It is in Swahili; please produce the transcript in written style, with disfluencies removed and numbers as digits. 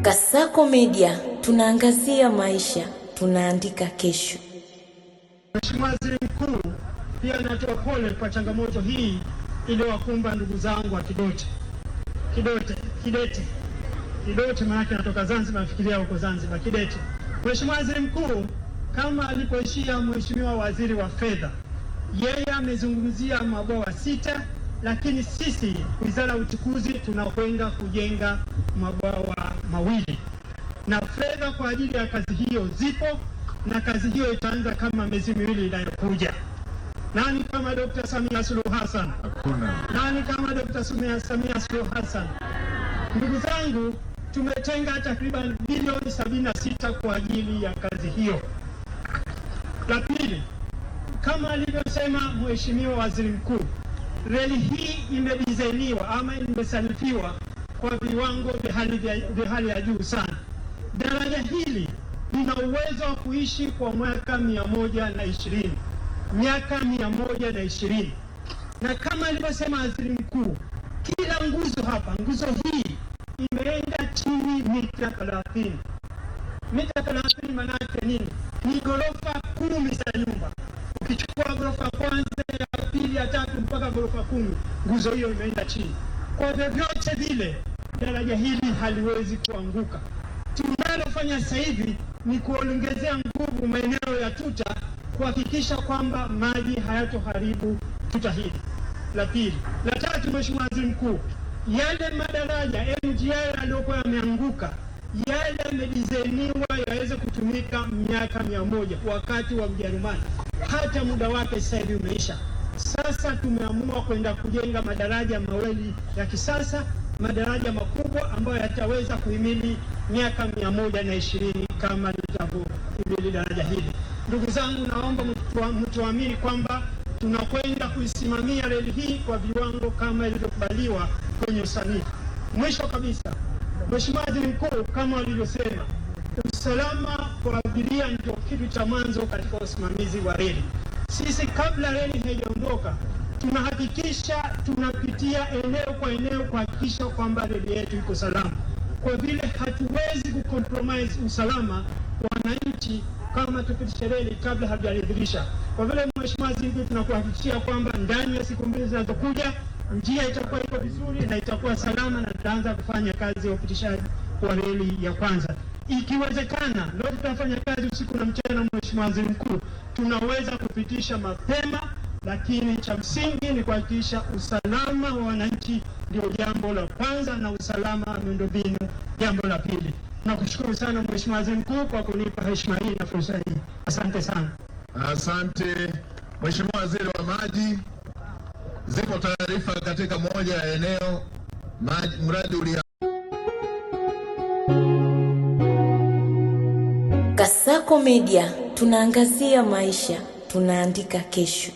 Kasako Media, tunaangazia maisha, tunaandika kesho. Mheshimiwa Waziri Mkuu, pia natoa pole kwa changamoto hii iliyowakumba ndugu zangu wa Kidete maana natoka Zanzibar, nafikiria huko Zanzibar, Kidete. Mheshimiwa Waziri Mkuu, kama alipoishia Mheshimiwa Waziri wa Fedha, yeye amezungumzia mabwawa 6, lakini sisi Wizara ya Uchukuzi tunakwenda kujenga mabwawa 2. Na fedha kwa ajili ya kazi hiyo zipo, na kazi hiyo itaanza kama miezi 2 inayokuja. Nani kama Dr. Samia Suluhu Hassan? Hakuna. Nani kama Dr. Samia Suluhu Hassan? Ndugu zangu, tumetenga takriban bilioni 76 kwa ajili ya kazi hiyo. La pili, kama alivyosema Mheshimiwa Waziri Mkuu, reli hii imedizainiwa ama imesanifiwa kwa viwango vya hali ya juu sana. Daraja hili lina uwezo wa kuishi kwa miaka 120. Miaka 120. Na kama alivyosema Waziri Mkuu, kila nguzo hapa, nguzo hii imeenda chini mita 30. Mita 30 maana yake nini? Ni ghorofa 10 za nyumba. Ukichukua ghorofa kwanza, ya pili, ya tatu mpaka ghorofa 10, nguzo hiyo imeenda chini. Kwa vyovyote vile daraja hili haliwezi kuanguka. Tunalofanya sasa hivi ni kuongezea nguvu maeneo ya tuta, kuhakikisha kwamba maji hayatoharibu tuta hili. La pili. La tatu, Mheshimiwa Waziri Mkuu, yale madaraja MGR yaliyokuwa yameanguka, yale yamedizainiwa yaweze kutumika miaka 100 wakati wa Mjerumani. Hata muda wake sasa hivi umeisha. Sasa tumeamua kwenda kujenga madaraja 2 ya kisasa, madaraja makubwa ambayo yataweza kuhimili miaka 120 kama litavyohimili daraja hili. Ndugu zangu, naomba mtuamini kwamba tunakwenda kuisimamia reli hii kwa viwango kama ilivyokubaliwa kwenye usanifu. Mwisho kabisa, Mheshimiwa Waziri Mkuu, kama walivyosema, usalama kwa abiria ndio kitu cha mwanzo katika usimamizi wa reli. Sisi kabla reli haijaondoka, tunahakikisha tunapitia eneo kwa eneo kuhakikisha kwamba reli yetu iko salama. Kwa vile hatuwezi kucompromise usalama wa wananchi kama tupitishe reli kabla hajaridhisha. Kwa vile Mheshimiwa Waziri Mkuu, tunakuhakikishia kwamba ndani ya siku 2 zinazokuja njia itakuwa iko vizuri na itakuwa salama, na tutaanza kufanya kazi ya upitishaji wa reli ya kwanza. Ikiwezekana leo tutafanya kazi usiku na mchana. Mheshimiwa Waziri Mkuu, tunaweza kupitisha mapema, lakini cha msingi ni kuhakikisha usalama wa wananchi ndio jambo la kwanza, na usalama wa miundombinu jambo la pili. Nakushukuru sana Mheshimiwa Waziri Mkuu kwa kunipa heshima hii na fursa hii. Asante sana. Asante Mheshimiwa Waziri wa Maji. Zipo taarifa katika moja ya eneo mradi ulia. Kasako Media, tunaangazia maisha, tunaandika kesho.